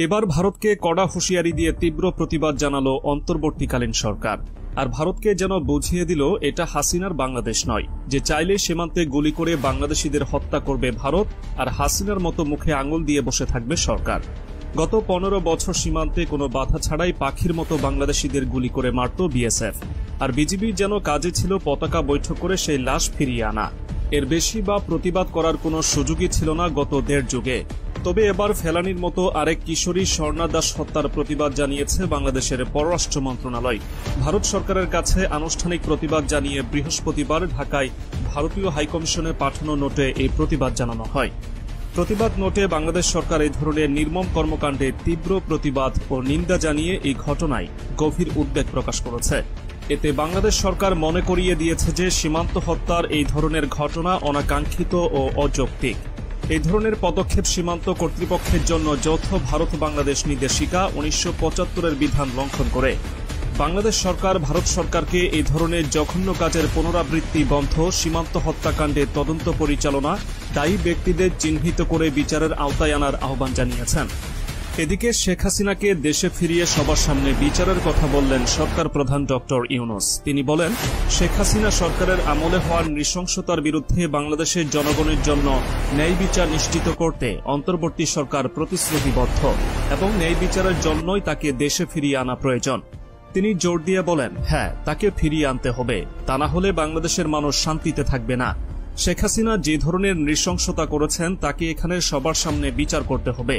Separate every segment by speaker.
Speaker 1: এবার ভারতকে কড়া হুঁশিয়ারি দিয়ে তীব্র প্রতিবাদ জানালো অন্তর্বর্তীকালীন সরকার। আর ভারতকে যেন বুঝিয়ে দিল এটা হাসিনার বাংলাদেশ নয়, যে চাইলে সীমান্তে গুলি করে বাংলাদেশিদের হত্যা করবে ভারত আর হাসিনার মতো মুখে আঙুল দিয়ে বসে থাকবে সরকার। গত 15 বছর সীমান্তে কোনো বাধা ছাড়াই পাখির মতো বাংলাদেশিদের গুলি করে মারত বিএসএফ, আর বিজিবির যেন কাজে ছিল পতাকা বৈঠক করে সেই লাশ ফিরিয়ে আনা। এর বেশি বা প্রতিবাদ করার কোনো সুযোগই ছিল না গত 1.5 যুগে। তবে এবার ফেলানির মতো আরেক কিশোরী স্বর্ণা দাস হত্যার প্রতিবাদ জানিয়েছে বাংলাদেশের পররাষ্ট্র মন্ত্রণালয়। ভারত সরকারের কাছে আনুষ্ঠানিক প্রতিবাদ জানিয়ে বৃহস্পতিবার ঢাকায় ভারতীয় হাইকমিশনে পাঠানো নোটে এই প্রতিবাদ জানানো হয়। প্রতিবাদ নোটে বাংলাদেশ সরকার এই ধরনের নির্মম কর্মকাণ্ডে তীব্র প্রতিবাদ ও নিন্দা জানিয়ে এই ঘটনায় গভীর উদ্বেগ প্রকাশ করেছে। এতে বাংলাদেশ সরকার মনে করিয়ে দিয়েছে যে সীমান্ত হত্যার এই ধরনের ঘটনা অনাকাঙ্ক্ষিত ও অযৌক্তিক। এই ধরনের পদক্ষেপ সীমান্ত কর্তৃপক্ষের জন্য যৌথ ভারত বাংলাদেশ নির্দেশিকা 1975-এর বিধান লঙ্ঘন করে। বাংলাদেশ সরকার ভারত সরকারকে এই ধরনের জঘন্য কাজের পুনরাবৃত্তি বন্ধ, সীমান্ত হত্যাকাণ্ডের তদন্ত পরিচালনা, দায়ী ব্যক্তিদের চিহ্নিত করে বিচারের আওতায় আনার আহ্বান জানিয়েছেন। এদিকে শেখ হাসিনাকে দেশে ফিরিয়ে সবার সামনে বিচারের কথা বললেন সরকার প্রধান ডক্টর ইউনূস। তিনি বলেন, শেখ হাসিনা সরকারের আমলে হওয়ার নৃশংসতার বিরুদ্ধে বাংলাদেশের জনগণের জন্য ন্যায় বিচার নিশ্চিত করতে অন্তর্বর্তী সরকার প্রতিশ্রুতিবদ্ধ এবং ন্যায় বিচারের জন্যই তাকে দেশে ফিরিয়ে আনা প্রয়োজন। তিনি জোর দিয়ে বলেন, হ্যাঁ, তাকে ফিরিয়ে আনতে হবে, তা না হলে বাংলাদেশের মানুষ শান্তিতে থাকবে না। শেখ হাসিনা যে ধরনের নৃশংসতা করেছেন তাকে এখানে সবার সামনে বিচার করতে হবে।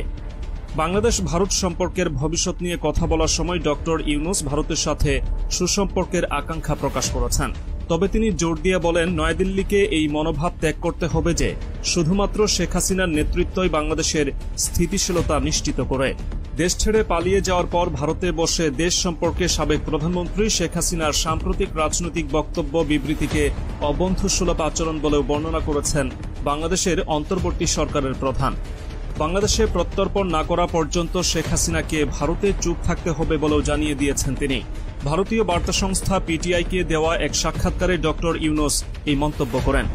Speaker 1: বাংলাদেশ ভারত সম্পর্কের ভবিষ্যৎ নিয়ে কথা বলার সময় ডক্টর ইউনূস ভারতের সাথে সুসম্পর্কের আকাঙ্ক্ষা প্রকাশ করেছেন। তবে তিনি জোর দিয়ে বলেন, নয়াদিল্লিকে এই মনোভাব ত্যাগ করতে হবে যে শুধুমাত্র শেখ হাসিনার নেতৃত্বই বাংলাদেশের স্থিতিশীলতা নিশ্চিত করে। দেশ ছেড়ে পালিয়ে যাওয়ার পর ভারতে বসে দেশ সম্পর্কে সাবেক প্রধানমন্ত্রী শেখ হাসিনার সাম্প্রতিক রাজনৈতিক বক্তব্য বিবৃতিকে অবন্ধুসুলভ আচরণ বলেও বর্ণনা করেছেন বাংলাদেশের অন্তর্বর্তী সরকারের প্রধান। বাংলাদেশে প্রত্যর্পণ না করা পর্যন্ত শেখ হাসিনাকে ভারতে চুপ থাকতে হবে বলেও জানিয়ে দিয়েছেন তিনি। ভারতীয় বার্তা সংস্থা পিটিআইকে দেওয়া এক সাক্ষাৎকারে ডক্টর ইউনূস এই মন্তব্য করেন।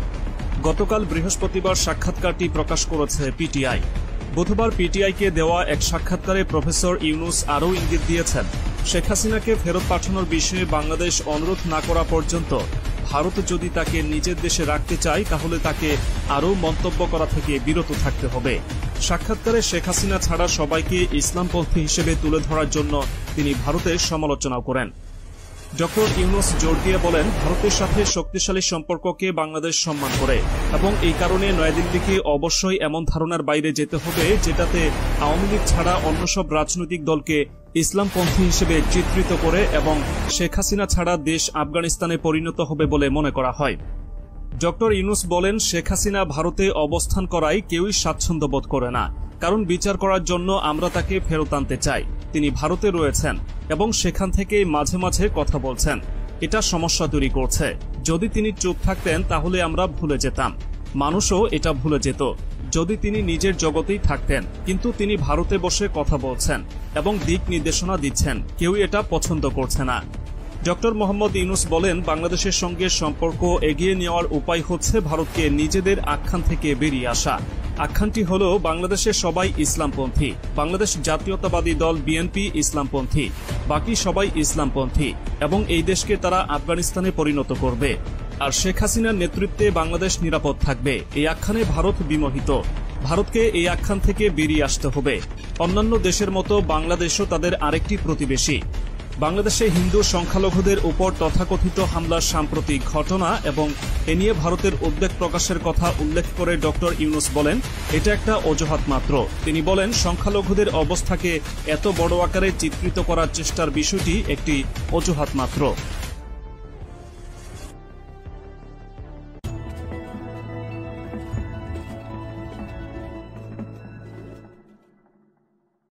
Speaker 1: গতকাল বৃহস্পতিবার সাক্ষাৎকারটি প্রকাশ করেছে পিটিআই। বুধবার পিটিআইকে দেওয়া এক সাক্ষাৎকারে প্রফেসর ইউনূস আরও ইঙ্গিত দিয়েছেন, শেখ হাসিনাকে ফেরত পাঠানোর বিষয়ে বাংলাদেশ অনুরোধ না করা পর্যন্ত ভারত যদি তাকে নিজের দেশে রাখতে চায় তাহলে তাকে আরও মন্তব্য করা থেকে বিরত থাকতে হবে। সাক্ষাৎকারে শেখ হাসিনা ছাড়া সবাইকে ইসলামপন্থী হিসেবে তুলে ধরার জন্য তিনি ভারতের সমালোচনাও করেন। ডক্টর ইউনূস জোর দিয়ে বলেন, ভারতের সাথে শক্তিশালী সম্পর্ককে বাংলাদেশ সম্মান করে এবং এই কারণে নয়াদিল্লিকে অবশ্যই এমন ধারণার বাইরে যেতে হবে যেটাতে আওয়ামী লীগ ছাড়া অন্য সব রাজনৈতিক দলকে ইসলামপন্থী হিসেবে চিত্রিত করে এবং শেখ হাসিনা ছাড়া দেশ আফগানিস্তানে পরিণত হবে বলে মনে করা হয়। ডক্টর ইউনূস বলেন, শেখ হাসিনা ভারতে অবস্থান করায় কেউই স্বাচ্ছন্দ্য বোধ করে না, কারণ বিচার করার জন্য আমরা তাকে ফেরত আনতে চাই। তিনি ভারতে রয়েছেন এবং সেখান থেকে মাঝে মাঝে কথা বলছেন, এটা সমস্যা তৈরি করছে। যদি তিনি চুপ থাকতেন তাহলে আমরা ভুলে যেতাম, মানুষও এটা ভুলে যেত। যদি তিনি নিজের জগতেই থাকতেন, কিন্তু তিনি ভারতে বসে কথা বলছেন এবং দিক নির্দেশনা দিচ্ছেন, কেউই এটা পছন্দ করছে না। ডক্টর মোহাম্মদ ইউনূস বলেন, বাংলাদেশের সঙ্গে সম্পর্ক এগিয়ে নেওয়ার উপায় হচ্ছে ভারতকে নিজেদের আখ্যান থেকে বেরিয়ে আসা। আখ্যানটি হল বাংলাদেশের সবাই ইসলামপন্থী, বাংলাদেশ জাতীয়তাবাদী দল বিএনপি ইসলামপন্থী, বাকি সবাই ইসলামপন্থী এবং এই দেশকে তারা আফগানিস্তানে পরিণত করবে। আর শেখ হাসিনার নেতৃত্বে বাংলাদেশ নিরাপদ থাকবে, এই আখ্যানে ভারত বিমোহিত। ভারতকে এই আখ্যান থেকে বেরিয়ে আসতে হবে। অন্যান্য দেশের মতো বাংলাদেশও তাদের আরেকটি প্রতিবেশী। বাংলাদেশে হিন্দু সংখ্যালঘুদের উপর তথাকথিত হামলার সাম্প্রতিক ঘটনা এবং এ নিয়ে ভারতের উদ্বেগ প্রকাশের কথা উল্লেখ করে ডক্টর ইউনূস বলেন, এটা একটা অজুহাত মাত্র। তিনি বলেন, সংখ্যালঘুদের অবস্থাকে এত বড় আকারে চিত্রিত করার চেষ্টার বিষয়টি একটি অজুহাত মাত্র।